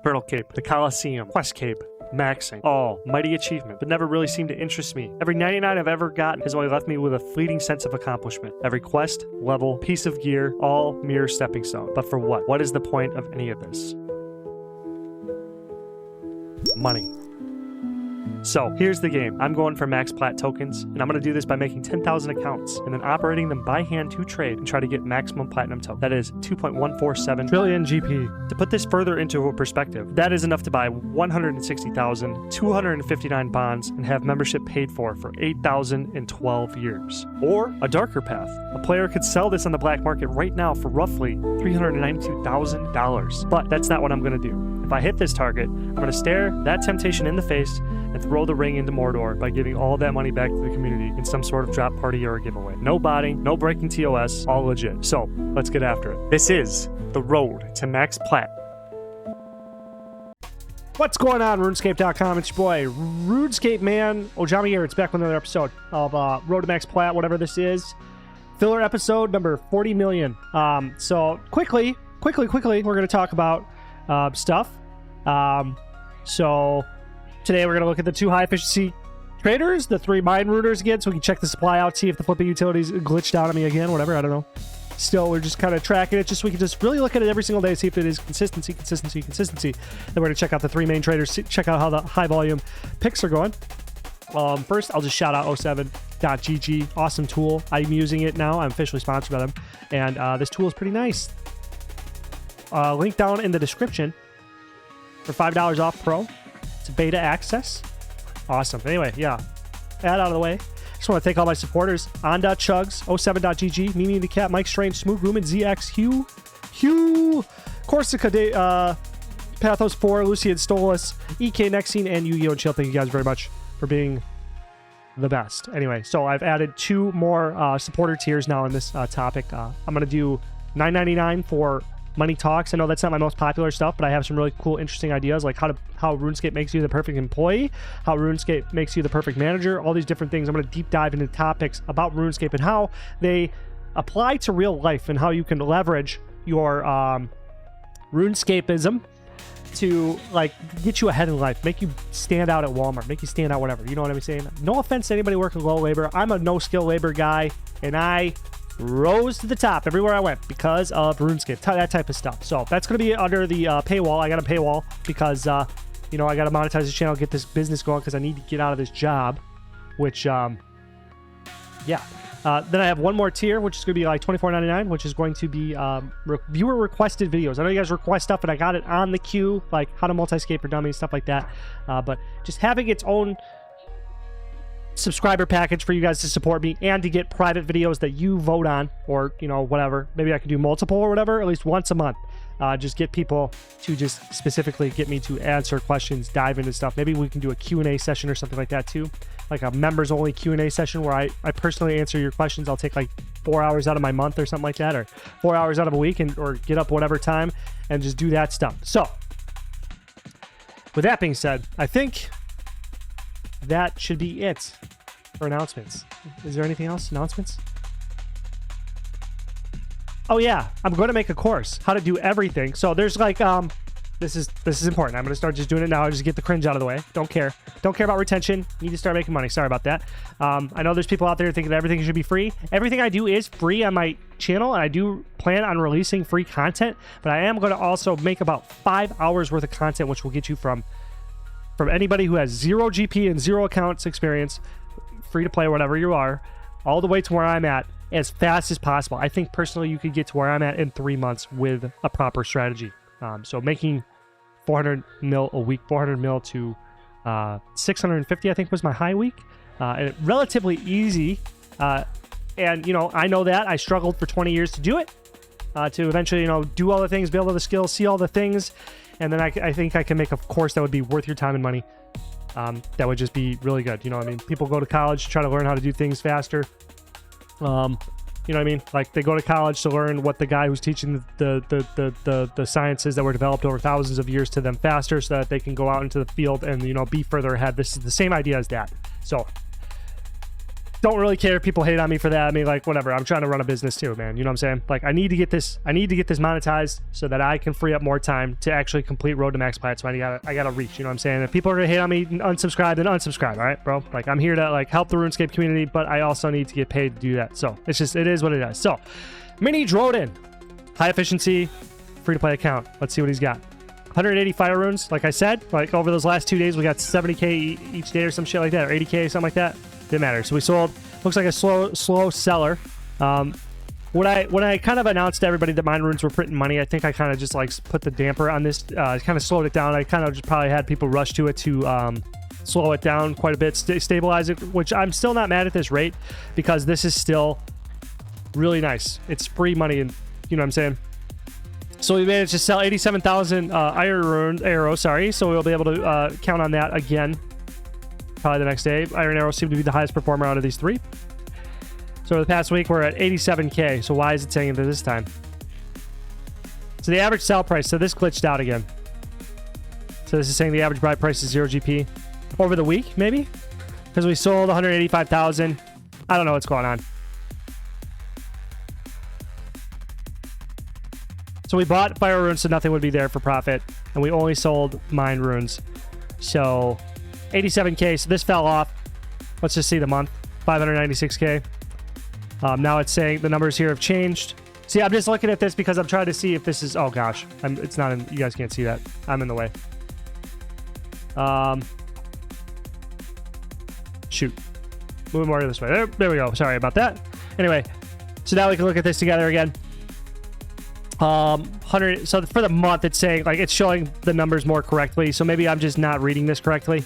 Turtle Cape, the Coliseum, Quest Cape, maxing. All mighty achievement, but never really seemed to interest me. Every 99 I've ever gotten has only left me with a fleeting sense of accomplishment. Every quest, level, piece of gear, all mere stepping stone. But for what? What is the point of any of this? Money. So, here's the game. I'm going for max PLAT tokens, and I'm going to do this by making 10,000 accounts, and then operating them by hand to trade and try to get maximum platinum token. That is 2.147 trillion GP. To put this further into perspective, that is enough to buy 160,259 bonds and have membership paid for 8,012 years. Or, a darker path. A player could sell this on the black market right now for roughly $392,000. But that's not what I'm going to do. If I hit this target, I'm going to stare that temptation in the face and throw the ring into Mordor by giving all that money back to the community in some sort of drop party or a giveaway. No botting, no breaking TOS, all legit. So, let's get after it. This is the road to max plat. What's going on, RuneScape.com? It's your boy, RuneScape Man. Ojami here. It's back with another episode of Road to Max Plat, whatever this is. Filler episode number 40 million. So, quickly, we're going to talk about stuff. So today we're going to look at the 2 high efficiency traders, the 3 mine rooters again, so we can check the supply out, see if the flipping utilities glitched out on me again, whatever, I don't know. Still, we're just kind of tracking it, just so we can just really look at it every single day, see if it is consistency. Then we're going to check out the 3 main traders, check out how the high volume picks are going. First, I'll just shout out O7.gg. Awesome tool. I'm using it now. I'm officially sponsored by them. And this tool is pretty nice. Link down in the description for $5 off Pro. It's beta access. Awesome. Anyway, yeah. That out of the way. Just want to thank all my supporters. On.chugs, O7.gg, Mimi the Cat, Mike Strange, Smooth Rumen, ZX, Hugh, Corsica, Pathos 4, Lucian Stolas, EK Nexine, and Yu-Gi-Oh! And Chill. Thank you guys very much for being the best. Anyway, so I've added 2 more supporter tiers now in this topic. I'm going to do $9.99 for Money Talks. I know that's not my most popular stuff, but I have some really cool, interesting ideas, like how RuneScape makes you the perfect employee, how RuneScape makes you the perfect manager, all these different things. I'm going to deep dive into topics about RuneScape and how they apply to real life and how you can leverage your RuneScapeism to like get you ahead in life, make you stand out at Walmart, make you stand out whatever. You know what I'm saying? No offense to anybody working low labor. I'm a no-skill labor guy, and I rose to the top everywhere I went because of RuneScape, that type of stuff. So that's going to be under the paywall. I got a paywall because, you know, I got to monetize this channel, get this business going because I need to get out of this job, which, yeah. Then I have one more tier, which is going to be like $24.99, which is going to be viewer requested videos. I know you guys request stuff, and I got it on the queue, like how to multi-skate for dummies, stuff like that. But just having its own subscriber package for you guys to support me and to get private videos that you vote on, or you know, whatever. Maybe I can do multiple or whatever, at least once a month. Just get people to just specifically get me to answer questions, dive into stuff. Maybe we can do a Q&A session or something like that too, like a members only Q&A session where I personally answer your questions. I'll take like 4 hours out of my month or something like that, or 4 hours out of a week, and or get up whatever time and just do that stuff. So with that being said, I think that should be it for announcements. Is there anything else? Announcements? Oh yeah, I'm going to make a course, how to do everything. So there's like, this is important. I'm going to start just doing it now. Just get the cringe out of the way. Don't care about retention. Need to start making money. Sorry about that. I know there's people out there thinking that everything should be free. Everything I do is free on my channel, and I do plan on releasing free content, but I am going to also make about 5 hours worth of content, which will get you from anybody who has 0 GP and 0 accounts experience, free to play, whatever you are, all the way to where I'm at as fast as possible. I think personally you could get to where I'm at in 3 months with a proper strategy. So making 400 mil a week, 400 mil to 650, I think was my high week. And relatively easy. And, you know, I know that I struggled for 20 years to do it, to eventually, you know, do all the things, build all the skills, see all the things. And then I think I can make a course that would be worth your time and money. That would just be really good. You know what I mean? People go to college to try to learn how to do things faster. You know what I mean? Like they go to college to learn what the guy who's teaching the sciences that were developed over thousands of years to them faster, so that they can go out into the field and, you know, be further ahead. This is the same idea as that. So don't really care if people hate on me for that. I mean, like, whatever. I'm trying to run a business too, man. You know what I'm saying? Like, I need to get this monetized so that I can free up more time to actually complete Road to Max PLAT. So I gotta reach, you know what I'm saying? If people are gonna hate on me, unsubscribe, then unsubscribe, all right, bro? Like, I'm here to, like, help the RuneScape community, but I also need to get paid to do that. So it's just, it is what it is. So, Mini Droden, high efficiency, free to play account. Let's see what he's got. 180 fire runes, like I said, like over those last 2 days, we got 70k each day or some shit like that, or 80k, something like that. Didn't matter. So we sold, looks like a slow seller. When I kind of announced to everybody that mine runes were printing money, I think I kind of just like put the damper on this, kind of slowed it down. I kind of just probably had people rush to it to slow it down quite a bit, stabilize it, which I'm still not mad at this rate because this is still really nice. It's free money, and you know what I'm saying? So we managed to sell 87,000 iron arrows, sorry. So we'll be able to count on that again probably the next day. Iron arrows seem to be the highest performer out of these three. So the past week, we're at 87k. So why is it saying it this time? So the average sell price. So this glitched out again. So this is saying the average buy price is 0 GP. Over the week, maybe? Because we sold 185,000. I don't know what's going on. So we bought fire runes so nothing would be there for profit. And we only sold mine runes. So 87k. So this fell off. Let's just see the month. 596k. Now it's saying the numbers here have changed. See, I'm just looking at this because I'm trying to see if this is... Oh, gosh. It's not in... You guys can't see that. I'm in the way. Shoot. Move more this way. There we go. Sorry about that. Anyway. So now we can look at this together again. 100. So for the month, it's saying... Like, it's showing the numbers more correctly. So maybe I'm just not reading this correctly.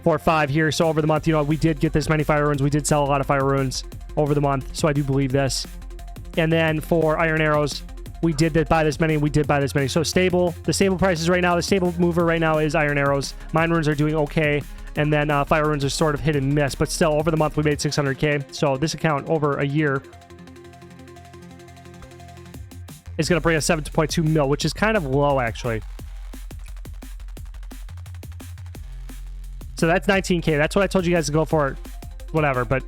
4 or 5 here. So over the month, you know, we did get this many fire runes. We did sell a lot of fire runes over the month. So I do believe this. And then for iron arrows, we did buy this many. We did buy this many. So stable. The stable prices right now, the stable mover right now is iron arrows. Mine runes are doing okay. And then fire runes are sort of hit and miss. But still, over the month, we made 600k. So this account over a year is going to bring us 7.2 mil, which is kind of low, actually. So that's 19k. That's what I told you guys to go for. Whatever, but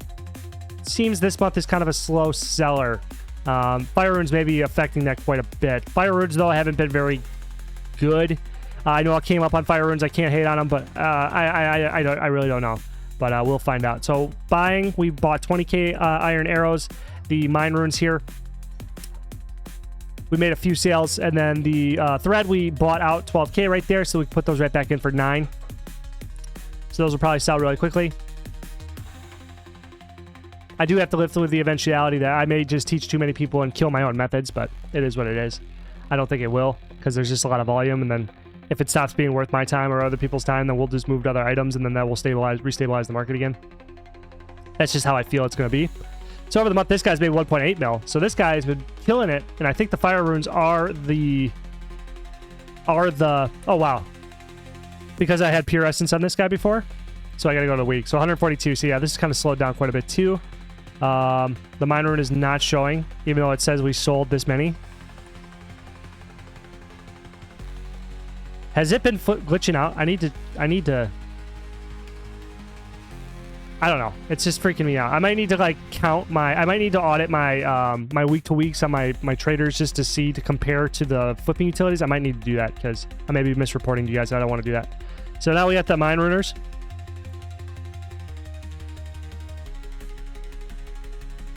it seems this month is kind of a slow seller. Fire runes may be affecting that quite a bit. Fire runes, though, haven't been very good. I know I came up on fire runes. I can't hate on them, but I really don't know. But we'll find out. So buying, we bought 20k iron arrows. The mine runes here. We made a few sales, and then the thread we bought out 12k right there, so we put those right back in for 9. So those will probably sell really quickly. I do have to live with the eventuality that I may just teach too many people and kill my own methods, but it is what it is. I don't think it will, because there's just a lot of volume, and then if it stops being worth my time or other people's time, then we'll just move to other items, and then that will restabilize the market again. That's just how I feel it's going to be. So over the month, this guy's made 1.8 mil. So this guy's been killing it, and I think the fire runes are the... Oh, wow. Because I had pure essence on this guy before. So I gotta go to the week. So 142. So yeah, this is kind of slowed down quite a bit too. The mine rune is not showing, even though it says we sold this many. Has it been glitching out? I need to... I don't know. It's just freaking me out. I might need to like count my... I might need to audit my my week to weeks on my traders just to compare to the flipping utilities. I might need to do that because I may be misreporting to you guys. I don't want to do that. So now we got the mine runers.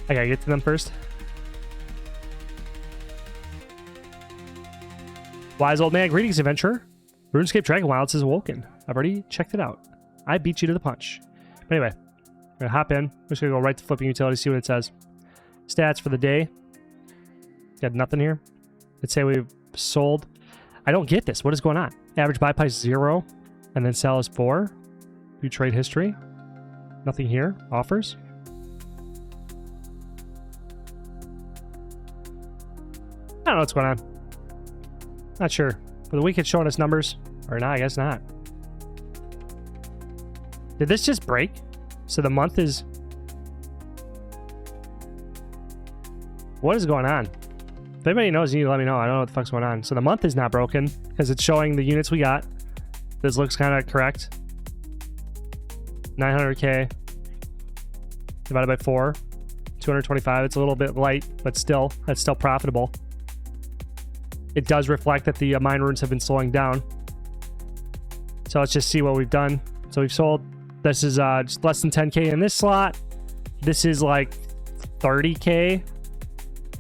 I gotta get to them first. Wise old man, greetings, adventurer. RuneScape Dragon Wilds is awoken. I've already checked it out. I beat you to the punch. But anyway, I'm gonna hop in. I'm just gonna go right to flipping utilities, see what it says. Stats for the day. Got nothing here. Let's say we've sold. I don't get this. What is going on? Average buy price 0, and then sell is 4. View trade history. Nothing here. Offers. I don't know what's going on. Not sure. For the week, it's showing us numbers. Or not, I guess not. Did this just break? So the month is... What is going on? If anybody knows, you need to let me know. I don't know what the fuck's going on. So the month is not broken because it's showing the units we got. This looks kind of correct. 900K divided by 4, 225. It's a little bit light, but still, that's still profitable. It does reflect that the mine runes have been slowing down. So let's just see what we've done. So we've sold, this is just less than 10K in this slot. This is like 30K.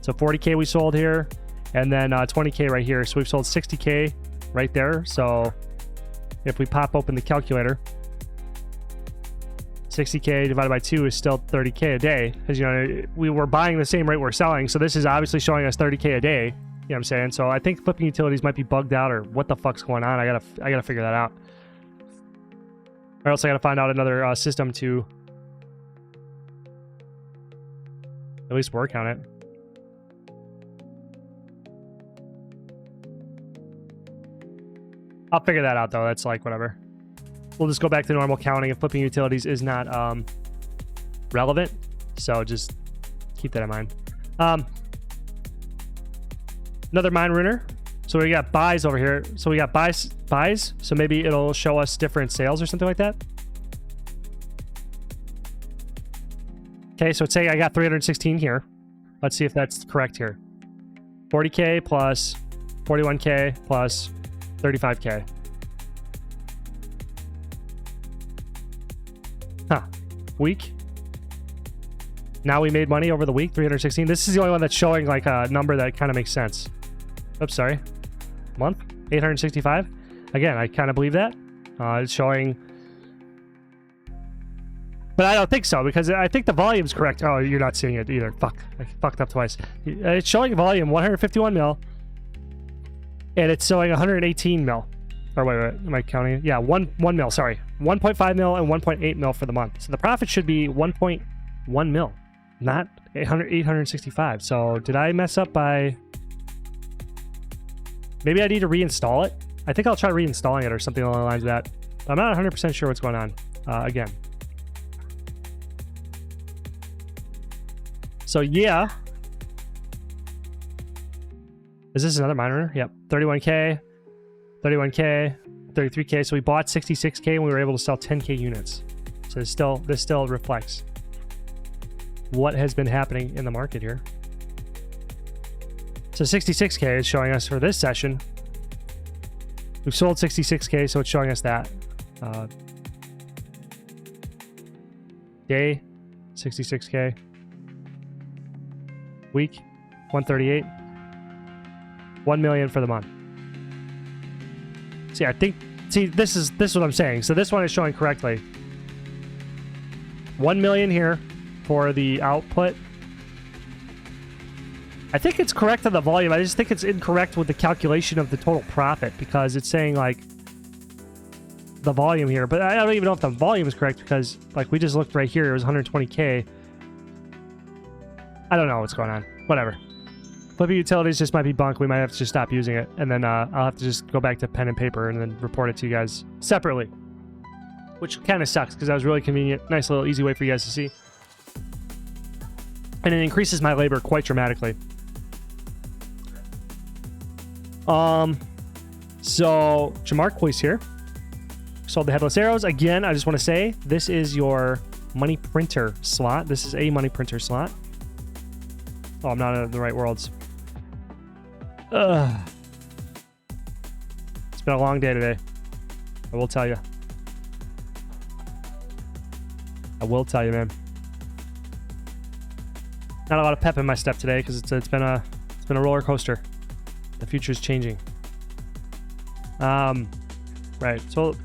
So 40K we sold here, and then 20K right here. So we've sold 60K right there. So if we pop open the calculator, 60K divided by 2 is still 30K a day. Because, you know, we were buying the same rate we're selling. So this is obviously showing us 30K a day. You know what I'm saying? So I think flipping utilities might be bugged out, or what the fuck's going on. I gotta figure that out. Or else I gotta find out another system to at least work on it. I'll figure that out though. That's like whatever. We'll just go back to normal counting if flipping utilities is not relevant. So just keep that in mind. Another mine runer. So we got buys over here. So we got buys. So maybe it'll show us different sales or something like that. Okay, so it's saying I got 316 here. Let's see if that's correct here. 40K plus 41K plus 35K. Huh. Week. Now we made money over the week, 316. This is the only one that's showing like a number that kind of makes sense. Oops, sorry. Month, 865. Again, I kind of believe that. It's showing... But I don't think so, because I think the volume's correct. Oh, you're not seeing it either. Fuck. I fucked up twice. It's showing volume 151 mil. And it's showing 118 mil. Or wait, am I counting it? Yeah, 1 mil, sorry. 1.5 mil and 1.8 mil for the month. So the profit should be 1.1 mil, not 865. So did I mess up by... Maybe I need to reinstall it. I think I'll try reinstalling it or something along the lines of that. I'm not 100% sure what's going on. Again. So yeah. Is this another mine runner? Yep. 31K, 31K, 33K. So we bought 66K and we were able to sell 10K units. So this still reflects what has been happening in the market here. So 66K is showing us for this session. We've sold 66K, so it's showing us that. Day, 66K. Week, 138. 1 million for the month. See, I think, this is what I'm saying. So this one is showing correctly. 1 million here for the output. I think it's correct on the volume. I just think it's incorrect with the calculation of the total profit, because it's saying like the volume here, but I don't even know if the volume is correct, because like we just looked right here, it was 120K. I don't know what's going on. Whatever. Flipping utilities just might be bunk. We might have to just stop using it, and then I'll have to just go back to pen and paper and then report it to you guys separately, which kind of sucks because that was really convenient. Nice little easy way for you guys to see. And it increases my labor quite dramatically. So Jamarquois here sold the headless arrows again. I just want to say this is your money printer slot. This is a money printer slot. Oh, I'm not in the right worlds. It's been a long day today. I will tell you. I will tell you, man. Not a lot of pep in my step today because it's been a roller coaster. The future's changing. Right. So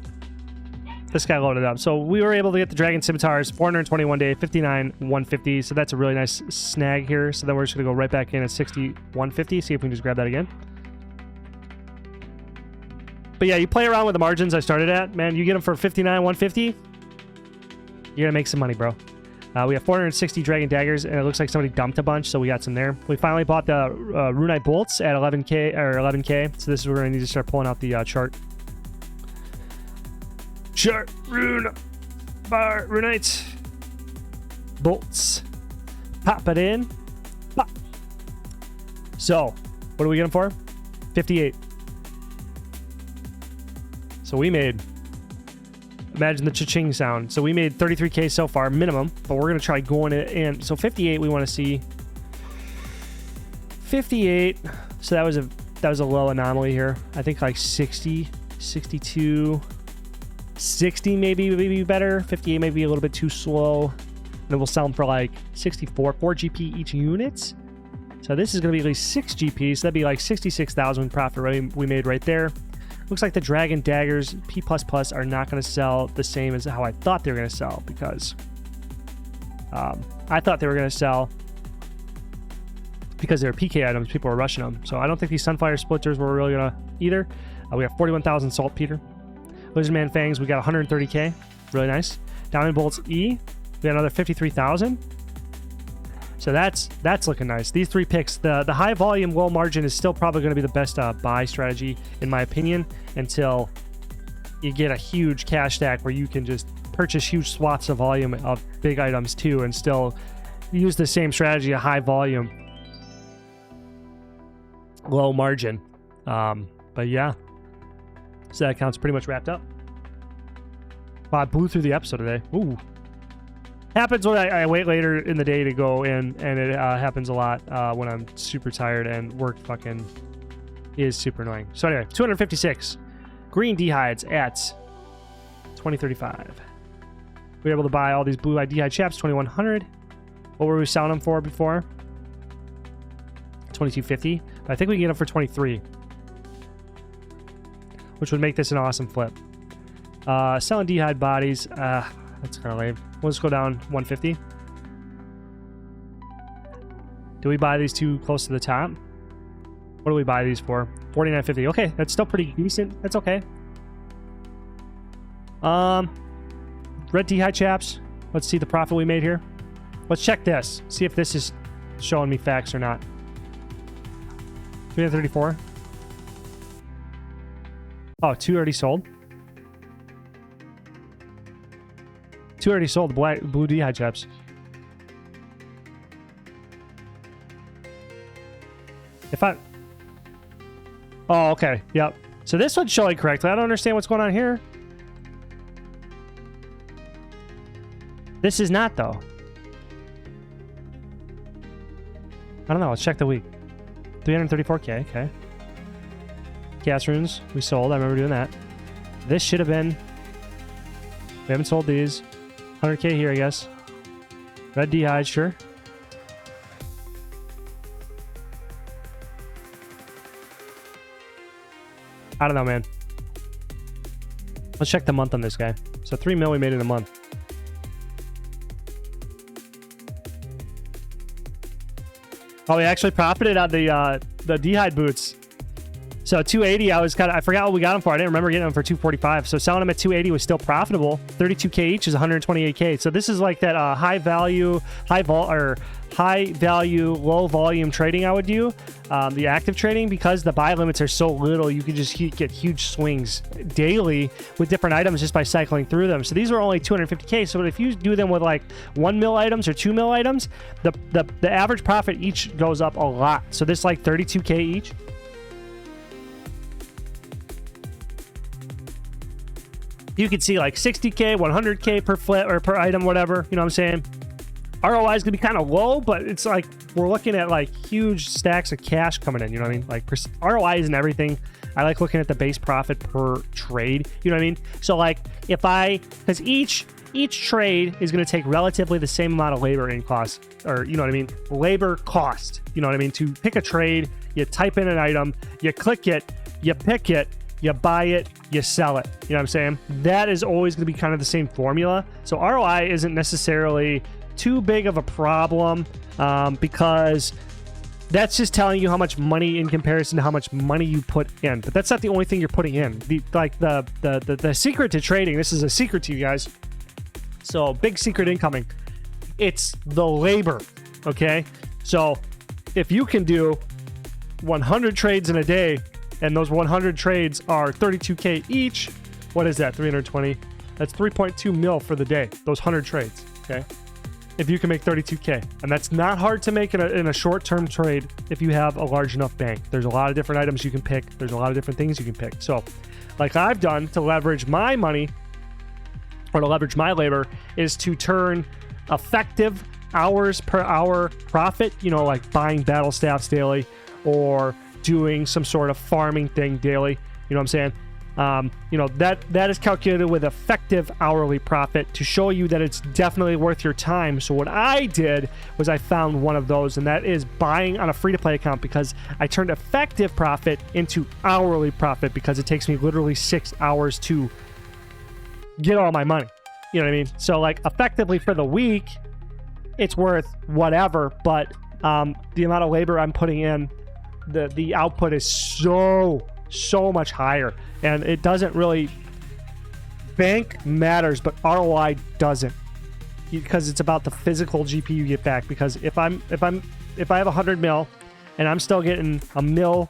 this guy loaded up. So we were able to get the Dragon Scimitars, 421 day, 59, 150. So that's a really nice snag here. So then we're just gonna go right back in at 60, 150. See if we can just grab that again. But yeah, you play around with the margins I started at, man. You get them for 59, 150. You're gonna make some money, bro. We have 460 Dragon Daggers, and it looks like somebody dumped a bunch, so we got some there. We finally bought the Runite Bolts at 11K, or 11K, so this is where we're going to need to start pulling out the chart. Chart, Runite Bolts. Pop it in. Pop. So, what are we getting for? 58. So we made Imagine the cha-ching sound. So we made 33K so far, minimum, but we're going to try going it in. So 58, we want to see 58. So that was a low anomaly here. I think like 60, 62, 60 maybe would be better. 58 may be a little bit too slow. And then we'll sell them for like 64, 4 GP each unit. So this is going to be at least 6 GP. So that'd be like 66,000 profit we made right there. Looks like the Dragon Daggers P++ are not going to sell the same as how I thought they were going to sell, because I thought they were going to sell because they were PK items. People were rushing them. So I don't think these Sunfire Splitters were really going to either. We have 41,000 Saltpeter. Lizardman Fangs, we got 130K. Really nice. Diamond Bolts E, we got another 53,000. So that's looking nice. These 3 picks, the high volume, low margin is still probably going to be the best buy strategy, in my opinion, until you get a huge cash stack where you can just purchase huge swaths of volume of big items too, and still use the same strategy, a high volume, low margin. But yeah, so that account's pretty much wrapped up. Wow, I blew through the episode today. Ooh. Happens when I wait later in the day to go in, and it happens a lot when I'm super tired and work fucking is super annoying. So anyway, 256 green dehydes at 2035. We were able to buy all these blue-eyed dehyde chaps, 2100. What were we selling them for before? 2250. I think we can get them for 23, which would make this an awesome flip. Selling dehyde bodies. That's kind of lame. We'll just go down 150. Do we buy these two close to the top? What do we buy these for? 49.50. Okay, that's still pretty decent. That's okay. Red dehyde chaps. Let's see the profit we made here. Let's check this. See if this is showing me facts or not. 334. Oh, 2 already sold. 2 already sold the blue dehyde chaps. If I... Oh, okay. Yep. So this one's showing correctly. I don't understand what's going on here. This is not, though. I don't know. Let's check the week. 334K. Okay. Gas runes. We sold. I remember doing that. This should have been... We haven't sold these. 100K here, I guess. Red dehyde, sure. I don't know, man. Let's check the month on this guy. So 3 mil we made in a month. Oh, we actually profited on the dehyde boots. So 280, I forgot what we got them for. I didn't remember getting them for 245. So selling them at 280 was still profitable. 32K each is 128K. So this is like that high value, low volume trading I would do. The active trading, because the buy limits are so little, you can just get huge swings daily with different items just by cycling through them. So these were only 250K. So if you do them with like 1 mil items or 2 mil items, the average profit each goes up a lot. So this like 32K each. You can see like 60K, 100K per flip or per item, whatever. You know what I'm saying? ROI is going to be kind of low, but it's like we're looking at like huge stacks of cash coming in. You know what I mean? Like ROI isn't everything. I like looking at the base profit per trade. You know what I mean? So like because each trade is going to take relatively the same amount of labor in cost, or you know what I mean? Labor cost. You know what I mean? To pick a trade, you type in an item, you click it, you pick it, you buy it, you sell it. You know what I'm saying? That is always going to be kind of the same formula. So ROI isn't necessarily too big of a problem because that's just telling you how much money in comparison to how much money you put in. But that's not the only thing you're putting in. The secret to trading, this is a secret to you guys. So big secret incoming. It's the labor, okay? So if you can do 100 trades in a day, and those 100 trades are 32K each, what is that? 320. That's 3.2 mil for the day. Those 100 trades, okay? If you can make 32K. And that's not hard to make in a short-term trade if you have a large enough bank. There's a lot of different items you can pick. There's a lot of different things you can pick. So, like I've done to leverage my money or to leverage my labor, is to turn effective hours per hour profit, you know, like buying battle staffs daily or doing some sort of farming thing daily. You know what I'm saying? You know, that is calculated with effective hourly profit to show you that it's definitely worth your time. So what I did was I found one of those, and that is buying on a free-to-play account, because I turned effective profit into hourly profit because it takes me literally 6 hours to get all my money. You know what I mean? So like effectively for the week, it's worth whatever, but the amount of labor I'm putting in, the output is so much higher, and it doesn't really, bank matters, but ROI doesn't, because it's about the physical GP you get back. Because if I have 100 mil and I'm still getting a mil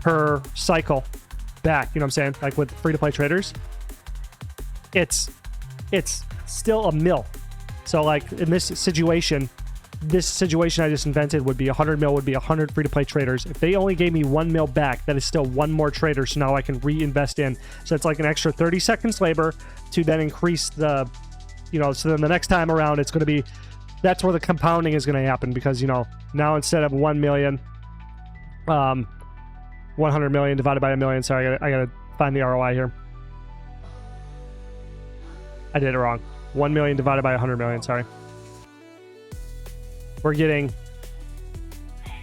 per cycle back, you know what I'm saying, like with free-to-play traders, it's still a mil. So like in this situation I just invented would be 100 mil would be 100 free-to-play traders. If they only gave me 1 mil back, that is still one more trader, so now I can reinvest in. So it's like an extra 30 seconds labor to then increase the, you know, so then the next time around it's going to be, that's where the compounding is going to happen, because, you know, now instead of 1 million, 100 million divided by a million, sorry, I gotta find the ROI here. I did it wrong. 1 million divided by 100 million, sorry. We're getting,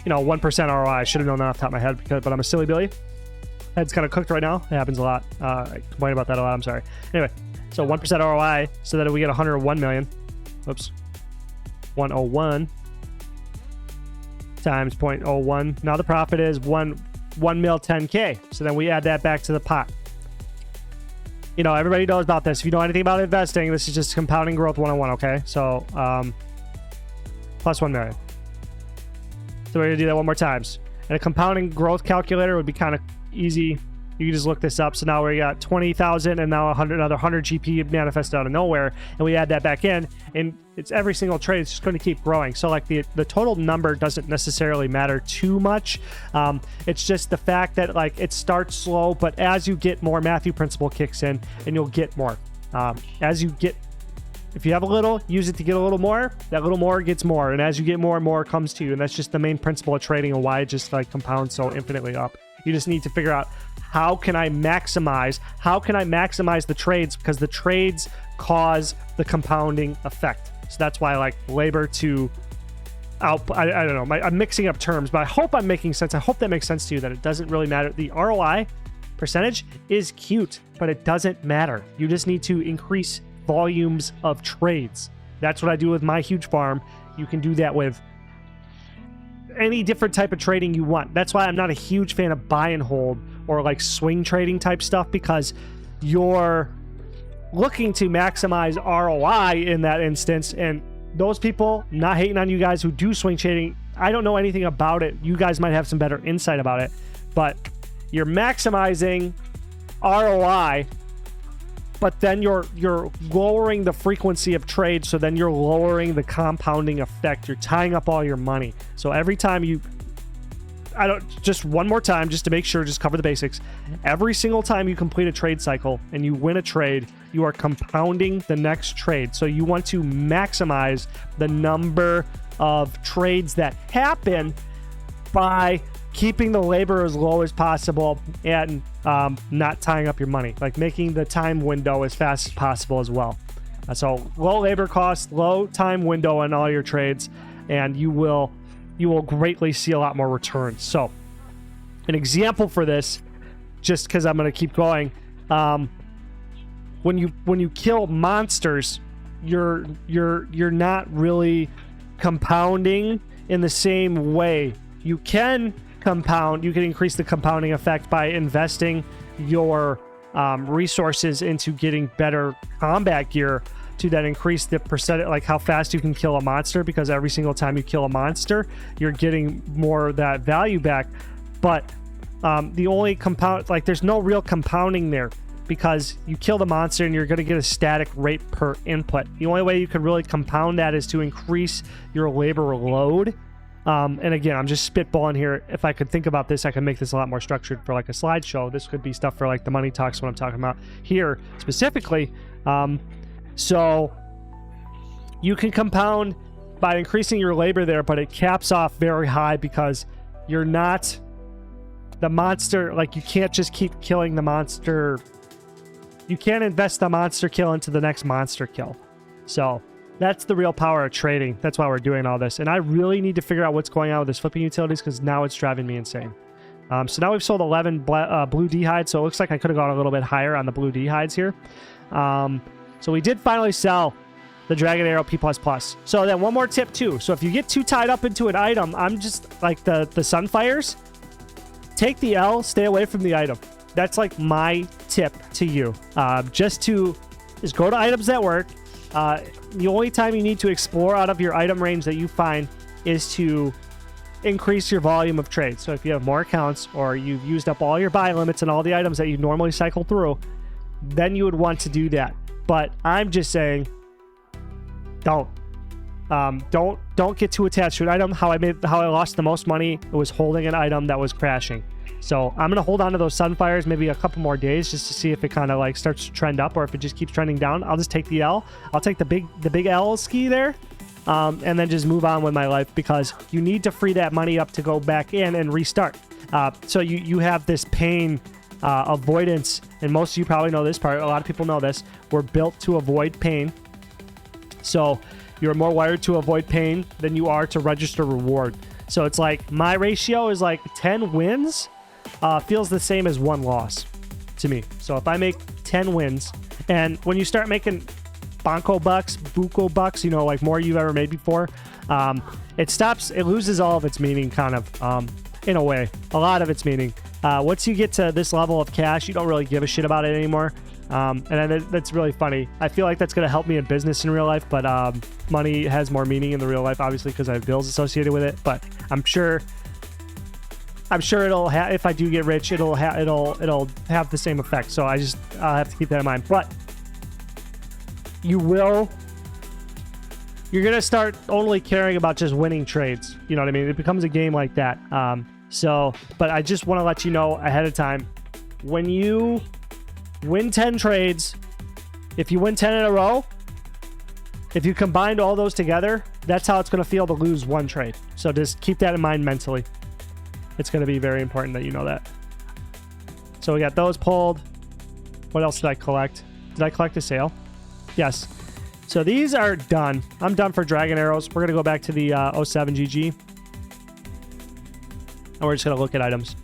you know, 1% ROI. I should have known that off the top of my head, but I'm a silly Billy. Head's kind of cooked right now. It happens a lot. I complain about that a lot. I'm sorry. Anyway, so 1% ROI, so that we get 101 million. Oops. 101 times 0.01. Now the profit is 1 mil 10K. So then we add that back to the pot. You know, everybody knows about this. If you know anything about investing, this is just compounding growth 101, okay? So, plus 1 million. So we're gonna do that one more times. And a compounding growth calculator would be kind of easy. You can just look this up. So now we got 20,000 and now another 100 GP manifested out of nowhere. And we add that back in, and it's every single trade. It's just going to keep growing. So like the total number doesn't necessarily matter too much. It's just the fact that like it starts slow, but as you get more, Matthew principle kicks in and you'll get more. As you get, if you have a little, use it to get a little more. That little more gets more. And as you get more and more comes to you. And that's just the main principle of trading and why it just like compounds so infinitely up. You just need to figure out, how can I maximize the trades, because the trades cause the compounding effect. So that's why I like labor to output. I don't know, I'm mixing up terms, but I hope I'm making sense. I hope that makes sense to you, that it doesn't really matter. The ROI percentage is cute, but it doesn't matter. You just need to increase volumes of trades. That's what I do with my huge farm. You can do that with any different type of trading you want. That's why I'm not a huge fan of buy and hold or like swing trading type stuff, because you're looking to maximize ROI in that instance. And those people, not hating on you guys who do swing trading, I don't know anything about it. You guys might have some better insight about it, but you're maximizing ROI, but then you're lowering the frequency of trade, so then you're lowering the compounding effect. You're tying up all your money. So every time you, just one more time, just to make sure, just cover the basics. Every single time you complete a trade cycle and you win a trade, you are compounding the next trade. So you want to maximize the number of trades that happen by keeping the labor as low as possible and not tying up your money, like making the time window as fast as possible as well. So low labor cost, low time window on all your trades, and you will greatly see a lot more returns. So an example for this, just because I'm going to keep going, when you kill monsters, you're not really compounding in the same way. You can compound, you can increase the compounding effect by investing your resources into getting better combat gear to then increase the percent, like how fast you can kill a monster, because every single time you kill a monster, you're getting more of that value back. But the only compound, like there's no real compounding there, because you kill the monster and you're going to get a static rate per input. The only way you can really compound that is to increase your labor load. And again, I'm just spitballing here. If I could think about this, I could make this a lot more structured for like a slideshow. This could be stuff for like the money talks, what I'm talking about here. Specifically, So you can compound by increasing your labor there, but it caps off very high because you're not the monster. Like, you can't just keep killing the monster. You can't invest the monster kill into the next monster kill. So that's the real power of trading. That's why we're doing all this. And I really need to figure out what's going on with this flipping utilities, because now it's driving me insane. So now we've sold 11 blue D hides, so it looks like I could have gone a little bit higher on the blue D hides here. So we did finally sell the Dragon Arrow P++. So then one more tip too. So if you get too tied up into an item, I'm just like the Sunfires, take the L, stay away from the item. That's like my tip to you. Just go to items that work. The only time you need to explore out of your item range that you find is to increase your volume of trades. So if you have more accounts, or you've used up all your buy limits and all the items that you normally cycle through, then you would want to do that. But I'm just saying, don't get too attached to an item. How I lost the most money, it was holding an item that was crashing. So I'm gonna hold on to those Sunfires maybe a couple more days just to see if it kind of like starts to trend up, or if it just keeps trending down. I'll just take the L. I'll take the big L ski there, and then just move on with my life, because you need to free that money up to go back in and restart. So you have this pain avoidance, and most of you probably know this part. A lot of people know this. We're built to avoid pain. So you're more wired to avoid pain than you are to register reward. So it's like my ratio is like 10 wins feels the same as 1 loss to me. So if I make 10 wins, and when you start making Bonko bucks, Buko bucks, you know, like more you've ever made before, it loses all of its meaning, kind of, in a way, a lot of its meaning. Once you get to this level of cash, you don't really give a shit about it anymore. And then that's really funny. I feel like that's going to help me in business in real life, but money has more meaning in the real life, obviously, because I have bills associated with it. But I'm sure it'll if I do get rich, it'll have the same effect. So I'll have to keep that in mind. But you're gonna start only caring about just winning trades. You know what I mean? It becomes a game like that. But I just want to let you know ahead of time, when you win 10 trades, if you win 10 in a row, if you combined all those together, that's how it's going to feel to lose 1 trade. So just keep that in mind mentally. It's going to be very important that you know that. So we got those pulled. What else did I collect? Did I collect a sale? Yes. So these are done. I'm done for Dragon Arrows. We're going to go back to the 07 GG. And we're just going to look at items.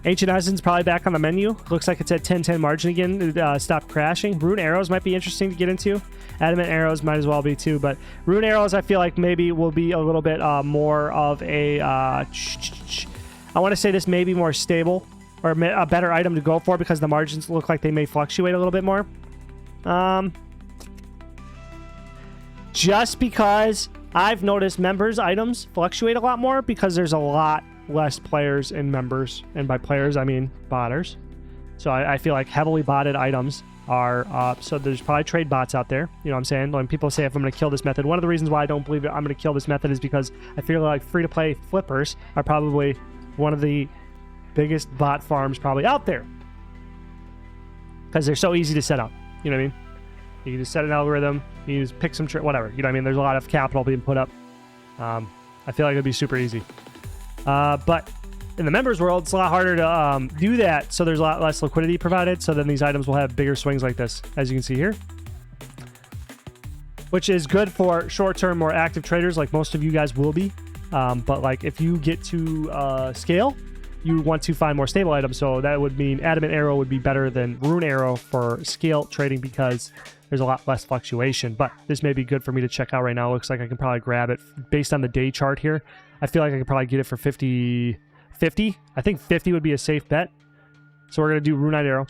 Ancient Essence probably back on the menu. Looks like it's at 10-10 margin again. Stop crashing. Rune Arrows might be interesting to get into. Adamant Arrows might as well be too. But Rune Arrows, I feel like maybe will be a little bit more of a... I want to say this may be more stable, or a better item to go for, because the margins look like they may fluctuate a little bit more. Just because I've noticed members' items fluctuate a lot more, because there's a lot less players in members, and by players I mean botters. So I feel like heavily botted items are so there's probably trade bots out there. You know what I'm saying? When people say, if I'm going to kill this method, one of the reasons why I don't believe I'm going to kill this method is because I feel like free-to-play flippers are probably one of the biggest bot farms probably out there, because they're so easy to set up. You know what I mean? You can just set an algorithm, you just pick some whatever. You know what I mean? There's a lot of capital being put up. I feel like it'd be super easy. But in the members world, it's a lot harder to do that, so there's a lot less liquidity provided, so then these items will have bigger swings like this, as you can see here, which is good for short-term, more active traders like most of you guys will be. But like if you get to scale, you want to find more stable items, so that would mean Adamant Arrow would be better than Rune Arrow for scale trading, because there's a lot less fluctuation. But this may be good for me to check out right now. It looks like I can probably grab it based on the day chart here. I feel like I could probably get it for 50. I think 50 would be a safe bet. So we're going to do Rune Arrow.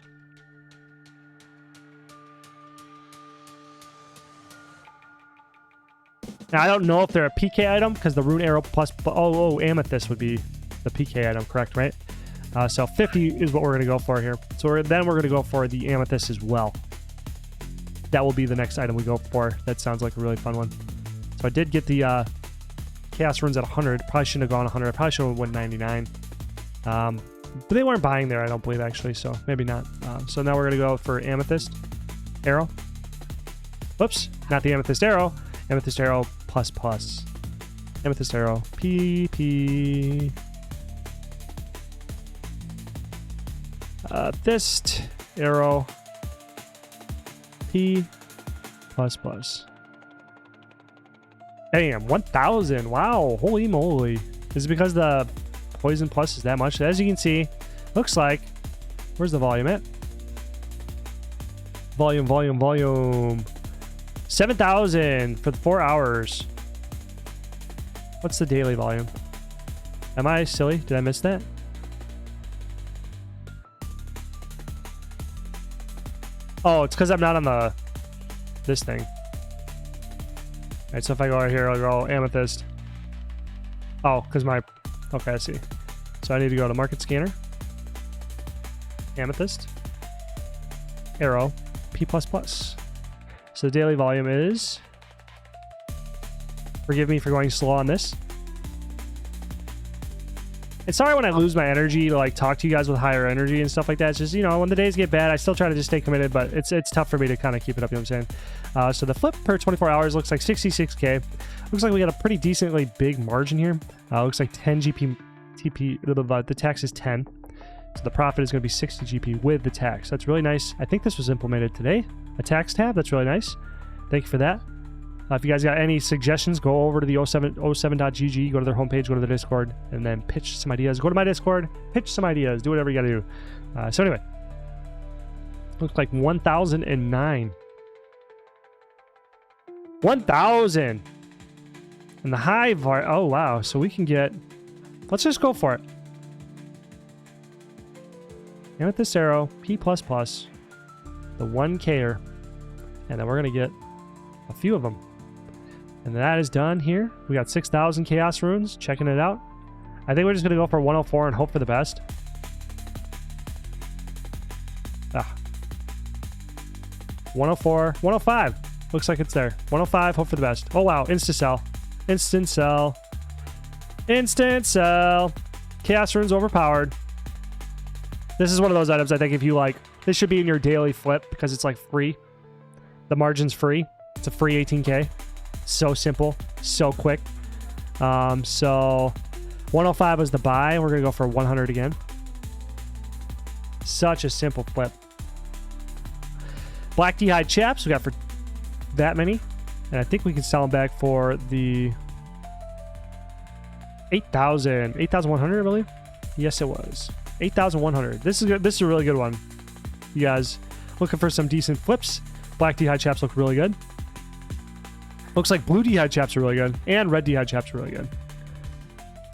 Now, I don't know if they're a PK item, because the Rune Arrow plus... Oh, Amethyst would be the PK item, correct, right? So 50 is what we're going to go for here. So then we're going to go for the Amethyst as well. That will be the next item we go for. That sounds like a really fun one. So I did get the Chaos Runes at 100. Probably shouldn't have gone 100. I probably should have went 99. But they weren't buying there, I don't believe, actually. So maybe not. So now we're going to go for Amethyst Arrow. Whoops, not the amethyst arrow. Amethyst arrow plus plus. Amethyst arrow PP. Amethyst arrow P plus plus. Damn, 1,000. Wow, holy moly. Is it because the poison plus is that much? As you can see, looks like, where's the volume at? Volume. 7,000 for the 4 hours. What's the daily volume? Am I silly? Did I miss that? Oh, it's because I'm not on this thing. All right, so if I go right here, I'll go amethyst. Oh, because okay, I see. So I need to go to market scanner. Amethyst. Arrow. P++. So the daily volume is... Forgive me for going slow on this. It's sorry when I lose my energy to like talk to you guys with higher energy and stuff like that. It's just, you know, when the days get bad, I still try to just stay committed, but it's tough for me to kind of keep it up, you know what I'm saying? So the flip per 24 hours looks like 66K. Looks like we got a pretty decently big margin here. Looks like 10 GP, TP, the tax is 10. So the profit is going to be 60 GP with the tax. That's really nice. I think this was implemented today. A tax tab, that's really nice. Thank you for that. If you guys got any suggestions, go over to the 07.gg, go to their homepage, go to the Discord, and then pitch some ideas. Go to my Discord, pitch some ideas, do whatever you got to do. So anyway, looks like 1,009. 1,000! And the high var, oh wow, so we can get, let's just go for it. Amethyst arrow, P++, the 1K'er, and then we're going to get a few of them. And that is done here. We got 6,000 chaos runes. Checking it out. I think we're just going to go for 104 and hope for the best. 104. 105. Looks like it's there. 105. Hope for the best. Oh, wow. Insta-sell. Instant sell. Instant sell. Chaos runes overpowered. This is one of those items I think if you like... This should be in your daily flip because it's like free. The margin's free. It's a free 18K. So simple, so quick. So 105 was the buy. We're gonna go for 100 again. Such a simple flip. Black D'hide chaps we got for that many, and I think we can sell them back for the 8,100, I believe. Yes, it was 8,100. This is good. This is a really good one. You guys looking for some decent flips? Black D'hide chaps look really good. Looks like blue D'hide chaps are really good, and red D'hide chaps are really good.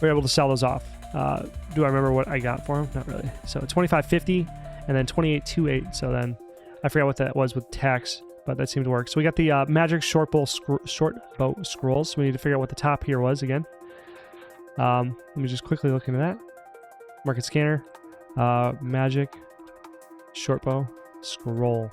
We're able to sell those off. Do I remember what I got for them? Not really. So 25.50 and then 28.28. So then I forgot what that was with tax, but that seemed to work. So we got the magic short bow scrolls. We need to figure out what the top here was again. Let me just quickly look into that. Market scanner, magic short bow scroll.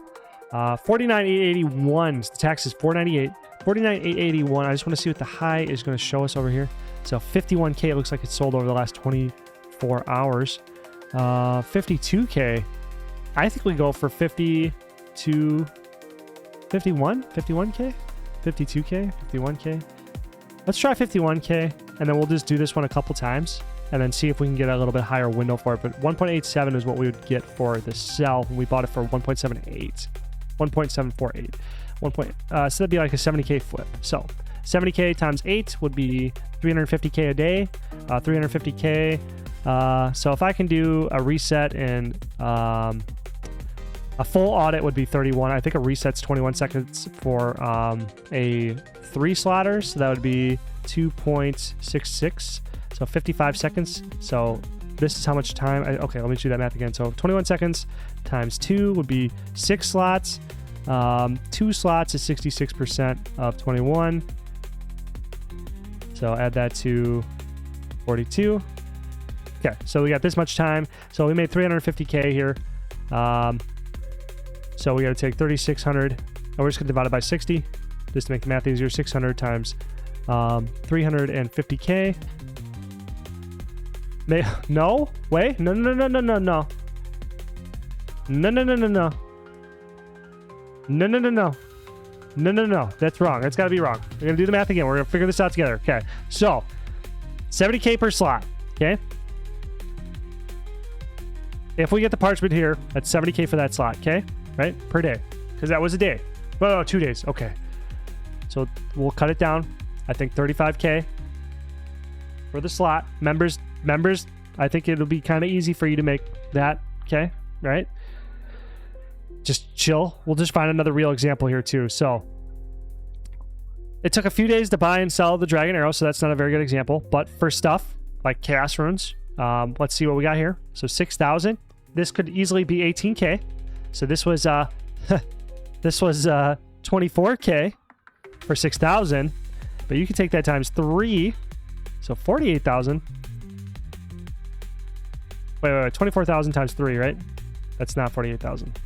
49,881. The tax is 498. 49,881. I just want to see what the high is going to show us over here. So 51K. It looks like it's sold over the last 24 hours. 52K. I think we go for 50 to 51. 51K. 52K. 51K. Let's try 51K, and then we'll just do this one a couple times, and then see if we can get a little bit higher window for it. But 1.87 is what we would get for the sell when we bought it for 1.78. 1.748. So that'd be like a 70K flip. So 70K times 8 would be 350K a day. 350K. So if I can do a reset and a full audit would be 31. I think a reset's 21 seconds for a 3-slotter. So that would be 2.66. So 55 seconds. So this is how much time. Okay, let me do that math again. So 21 seconds times 2 would be 6 slots. 2 slots is 66% of 21. So add that to 42. Okay, so we got this much time. So we made 350K here. So we got to take 3,600, and we're just going to divide it by 60 just to make the math easier. 600 times 350K. No, wait, no. No. No. That's wrong. That's got to be wrong. We're going to do the math again. We're going to figure this out together. Okay. So 70K per slot. Okay. If we get the parchment here, that's 70K for that slot. Okay. Right? Per day. Because that was a day. Well, no, 2 days. Okay. So we'll cut it down. I think 35K for the slot. Members, I think it'll be kind of easy for you to make that. Okay. Right? Just chill. We'll just find another real example here too. So it took a few days to buy and sell the dragon arrow, so that's not a very good example. But for stuff like chaos runes, let's see what we got here. So 6,000. This could easily be 18K. So this was 24K for 6,000. But you can take that times 3, so 48,000. Wait, 24,000 times 3, right? That's not 48,000.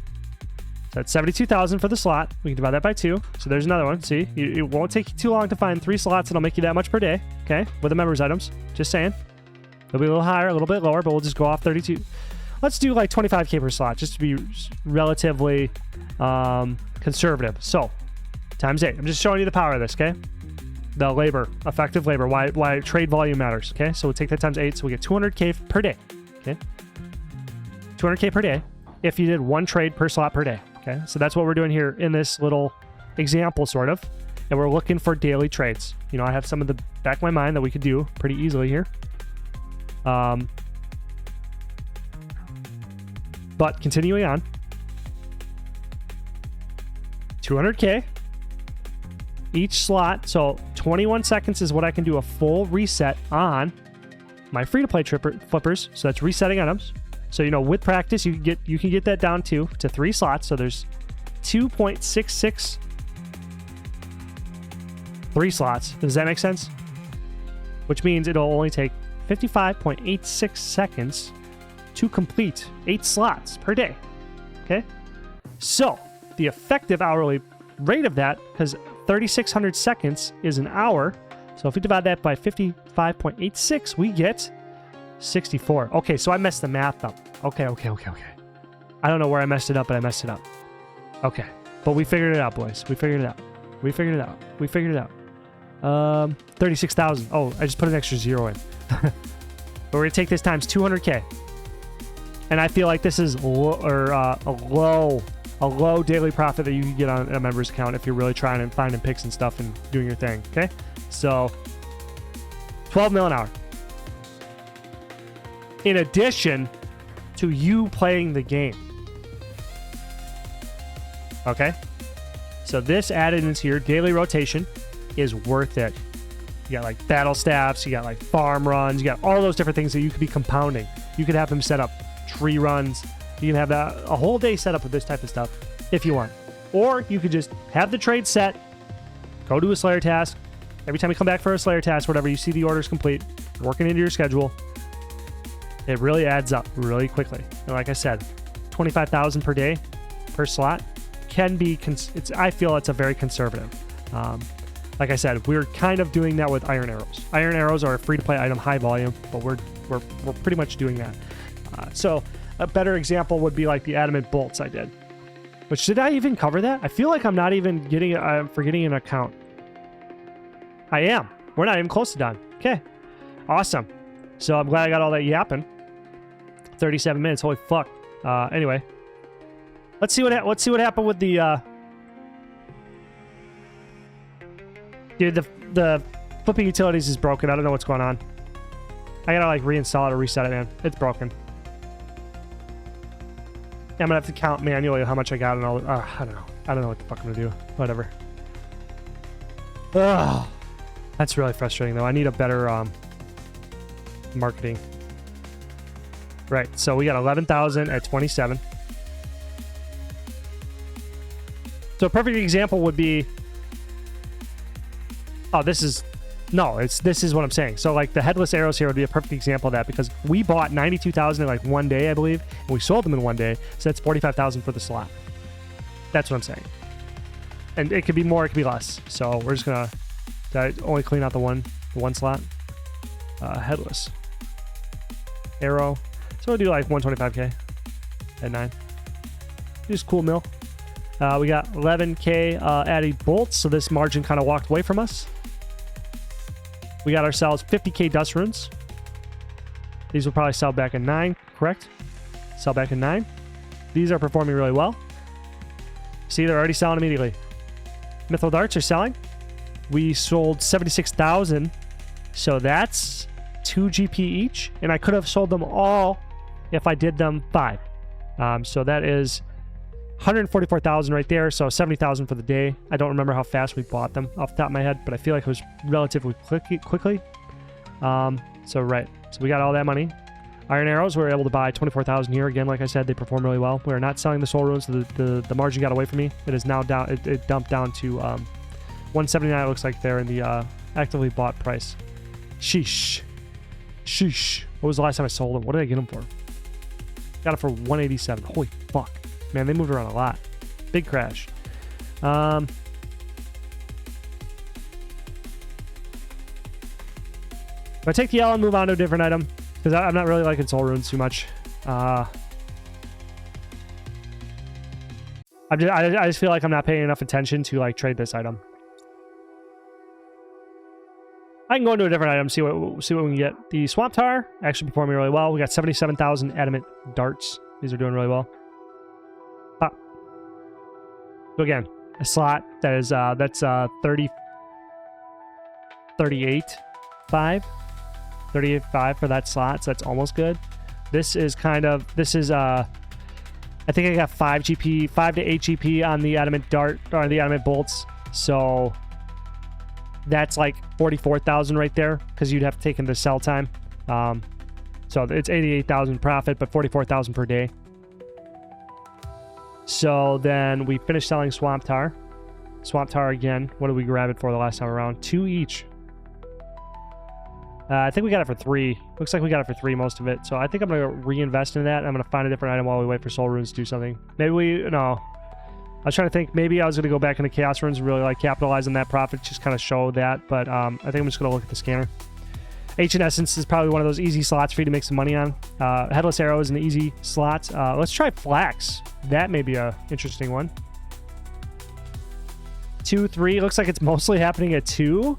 That's 72,000 for the slot. We can divide that by 2. So there's another one. See, it won't take you too long to find 3 slots. It'll make you that much per day. Okay, with the members items. Just saying. It'll be a little higher, a little bit lower, but we'll just go off 32. Let's do like 25K per slot, just to be relatively conservative. So times 8. I'm just showing you the power of this. Okay, the labor, effective labor. Why trade volume matters. Okay, so we'll take that times 8, so we get 200K per day. Okay, 200K per day if you did 1 trade per slot per day. Okay, so that's what we're doing here in this little example, sort of. And we're looking for daily trades. You know, I have some of the back of my mind that we could do pretty easily here. But continuing on. 200K. Each slot. So 21 seconds is what I can do a full reset on my free-to-play flippers. So that's resetting items. So, you know, with practice, you can get that down to 3 slots. So there's 2.66 3 slots. Does that make sense? Which means it'll only take 55.86 seconds to complete 8 slots per day. Okay? So the effective hourly rate of that, because 3,600 seconds is an hour. So if we divide that by 55.86, we get 64. Okay, so I messed the math up. Okay. I don't know where I messed it up, but I messed it up. Okay, but we figured it out, boys. We figured it out. 36,000. Oh, I just put an extra 0 in. But we're gonna take this times 200K. And I feel like this is a low daily profit that you can get on a member's account if you're really trying and finding picks and stuff and doing your thing. Okay, so 12 mil an hour. In addition to you playing the game. Okay? So this added into your daily rotation is worth it. You got like battle staffs, you got like farm runs, you got all those different things that you could be compounding. You could have them set up tree runs. You can have a whole day set up with this type of stuff if you want. Or you could just have the trade set, go do a Slayer task. Every time you come back for a Slayer task, whatever, you see the orders complete, working into your schedule. It really adds up really quickly. And like I said, 25,000 per day per slot can be, I feel it's a very conservative. Like I said, we're kind of doing that with iron arrows. Iron arrows are a free-to-play item, high volume, but we're pretty much doing that. So a better example would be like the adamant bolts I did. Which, did I even cover that? I feel like I'm not even forgetting an account. I am. We're not even close to done. Okay. Awesome. So I'm glad I got all that yapping. 37 minutes. Holy fuck. Anyway, let's see what happened with the dude. The flipping utilities is broken. I don't know what's going on. I gotta like reinstall it or reset it, man. It's broken. Yeah, I'm gonna have to count manually how much I got and all. I don't know. I don't know what the fuck I'm gonna do. Whatever. Ugh. That's really frustrating though. I need a better marketing. Right, so we got 11,000 at 27. So a perfect example would be, this is what I'm saying. So like the headless arrows here would be a perfect example of that, because we bought 92,000 in like 1 day, I believe, and we sold them in 1 day. So that's 45,000 for the slot. That's what I'm saying. And it could be more, it could be less. So we're just gonna only clean out the one slot. Headless arrow. So we'll do like 125K at 9. Just cool mill. We got 11K added bolts, so this margin kind of walked away from us. We got ourselves 50K dust runes. These will probably sell back in 9, correct? Sell back in 9. These are performing really well. See, they're already selling immediately. Mithril darts are selling. We sold 76,000, so that's 2 GP each, and I could have sold them all if I did them 5. So that is 144,000 right there, so 70,000 for the day. I don't remember how fast we bought them off the top of my head, but I feel like it was relatively quickly. So we got all that money. Iron arrows, we were able to buy 24,000 here. Again, like I said, they perform really well. We are not selling the soul runes, so the margin got away from me. It is now down. It dumped down to 179. It looks like they're in the actively bought price. Sheesh. What was the last time I sold them? What did I get them for? Got it for 187. Holy fuck. Man, they moved around a lot. Big crash. If I take the L and move on to a different item, because I'm not really liking soul runes too much. I just feel like I'm not paying enough attention to like trade this item. I can go into a different item, see what we can get. The swamp tar actually performing really well. We got 77,000 adamant darts. These are doing really well. Pop. So again, a slot that is that's 38.5 for that slot, so that's almost good. This is I think I got 5 to 8 GP on the adamant dart or the adamant bolts, so that's like 44,000 right there, because you'd have taken the sell time. So it's 88,000 profit, but 44,000 per day. So then we finished selling swamp tar. Swamp tar again. What did we grab it for the last time around? 2 each. I think we got it for 3. Looks like we got it for 3, most of it. So I think I'm going to reinvest in that. I'm going to find a different item while we wait for soul runes to do something. No. I was trying to think, maybe I was going to go back into chaos runes and really like capitalize on that profit, just kind of show that. But I think I'm just going to look at the scanner. Ancient Essence is probably one of those easy slots for you to make some money on. Headless Arrow is an easy slot. Let's try Flax. That may be a interesting one. 2, 3. Looks like it's mostly happening at 2.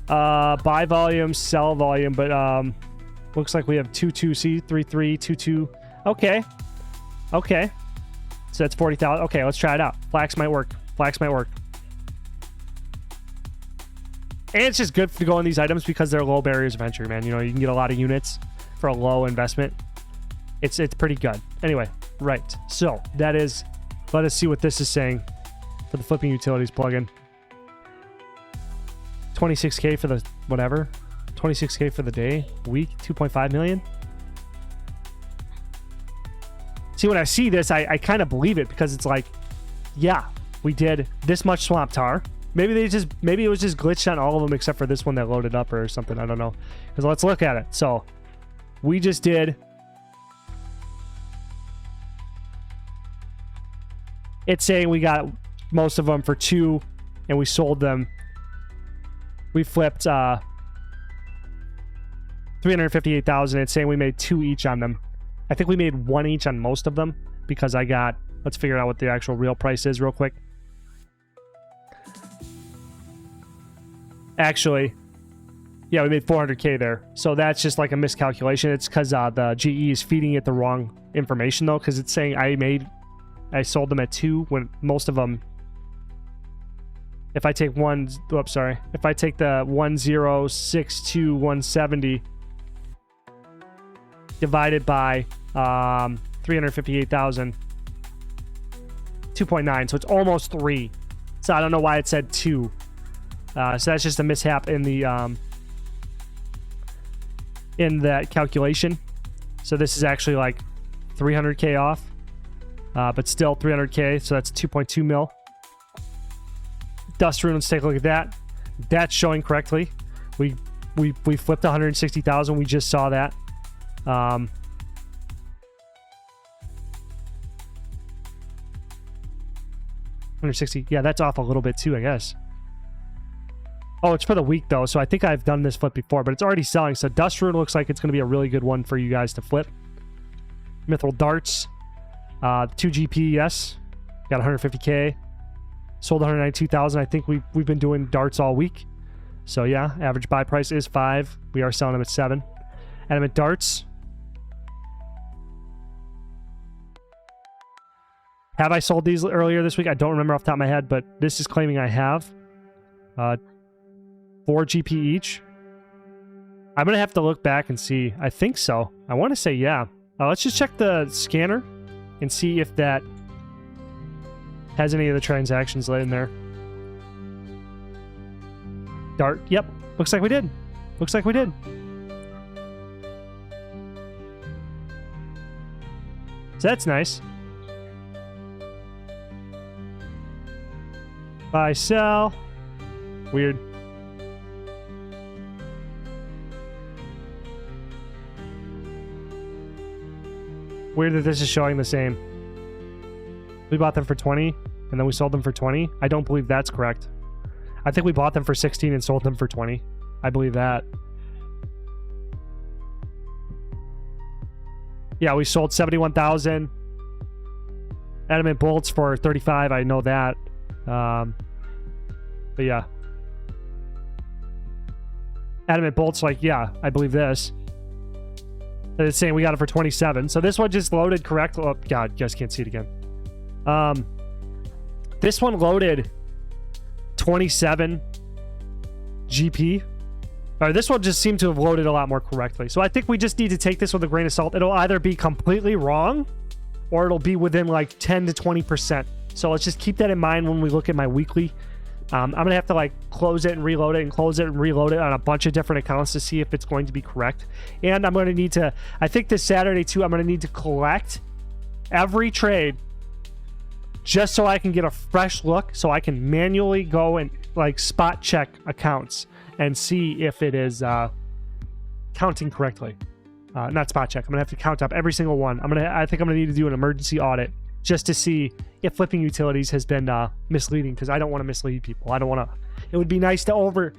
Buy volume, sell volume, but looks like we have 2, 2, see? 3, 3, 2, 2. Okay. So that's 40,000. Okay, let's try it out. Flax might work. And it's just good to go on these items because they're low barriers of entry, man. You know, you can get a lot of units for a low investment. It's pretty good. Anyway, right. So that is, let us see what this is saying for the flipping utilities plugin. 26K for the whatever. 26K for the day, week, 2.5 million. See, when I see this, I kind of believe it, because it's like, yeah, we did this much swamp tar. Maybe it was just glitched on all of them except for this one that loaded up or something. I don't know. Because let's look at it. So we just did. It's saying we got most of them for 2 and we sold them. We flipped 358,000. It's saying we made 2 each on them. I think we made 1 each on most of them because I got, let's figure out what the actual real price is real quick. Actually, yeah, we made 400K there. So that's just like a miscalculation. It's because the GE is feeding it the wrong information though, because it's saying I sold them at 2 when most of them, if I take if I take the 1062170 divided by 358,000, 2.9, so it's almost 3. So I don't know why it said 2. So that's just a mishap in the in that calculation. So this is actually like 300K off, but still 300K. So that's 2.2 mil. Dust rune. Let's take a look at that. That's showing correctly. We flipped 160,000. We just saw that. 160. Yeah, that's off a little bit too, I guess. Oh, it's for the week though, so I think I've done this flip before, but it's already selling. So Dust Rune looks like it's going to be a really good one for you guys to flip. Mithril Darts, 2 GP, yes. Got 150K. Sold 192,000. I think we've been doing darts all week. So yeah, average buy price is 5. We are selling them at 7. Adamant darts. Have I sold these earlier this week? I don't remember off the top of my head, but this is claiming I have. 4 GP each. I'm going to have to look back and see. I think so. I want to say yeah. Let's just check the scanner and see if that has any of the transactions in there. Dart. Yep. Looks like we did. Looks like we did. So that's nice. Buy, sell. Weird. Weird that this is showing the same. We bought them for 20 and then we sold them for 20. I don't believe that's correct. I think we bought them for 16 and sold them for 20. I believe that. Yeah, we sold 71,000. Adamant bolts for 35. I know that. But yeah. Adamant bolts, like, yeah, I believe this. And it's saying we got it for 27. So this one just loaded correct. Oh, God, you guys can't see it again. This one loaded 27 GP. Or this one just seemed to have loaded a lot more correctly. So I think we just need to take this with a grain of salt. It'll either be completely wrong or it'll be within like 10 to 20%. So let's just keep that in mind when we look at my weekly. I'm going to have to like close it and reload it and close it and reload it on a bunch of different accounts to see if it's going to be correct. And I'm going to need to, I think this Saturday too, I'm going to need to collect every trade just so I can get a fresh look, so I can manually go and like spot check accounts and see if it is counting correctly. Not spot check. I'm going to have to count up every single one. I think I'm going to need to do an emergency audit just to see if flipping utilities has been misleading, because I don't want to mislead people. I don't want to. It would be nice to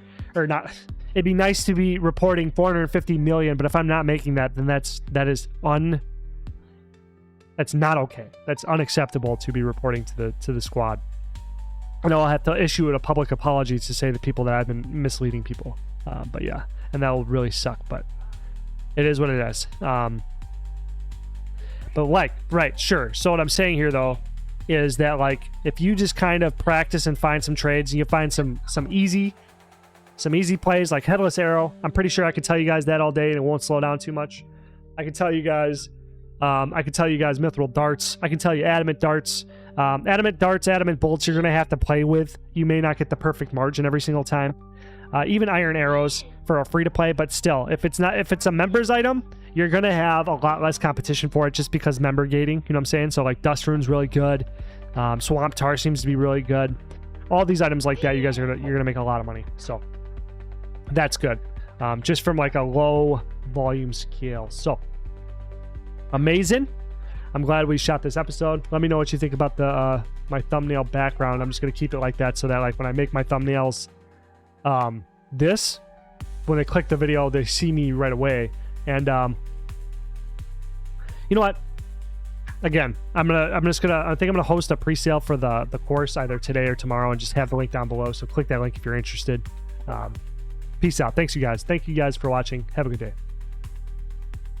it'd be nice to be reporting 450 million, but if I'm not making that, then that's not okay. That's unacceptable to be reporting to the squad. And I'll have to issue a public apology to say to people that I've been misleading people. But yeah, and that will really suck, but it is what it is. But like, right, sure. So what I'm saying here though is that like if you just kind of practice and find some trades and you find some easy plays like headless arrow, I'm pretty sure I could tell you guys that all day and it won't slow down too much. I could tell you guys mithril darts. I can tell you adamant darts. Adamant bolts you're gonna have to play with. You may not get the perfect margin every single time. Even iron arrows for a free to play, but still, if it's a members item, you're gonna have a lot less competition for it just because member gating. You know what I'm saying? So like dust rune's really good. Swamp tar seems to be really good. All these items like that, you're gonna make a lot of money. So that's good. Just from like a low volume scale. So amazing. I'm glad we shot this episode. Let me know what you think about the my thumbnail background. I'm just gonna keep it like that so that like when I make my thumbnails, when they click the video, they see me right away. And you know what? Again, I think I'm gonna host a pre-sale for the course either today or tomorrow, and just have the link down below. So click that link if you're interested. Peace out. Thank you guys for watching. Have a good day.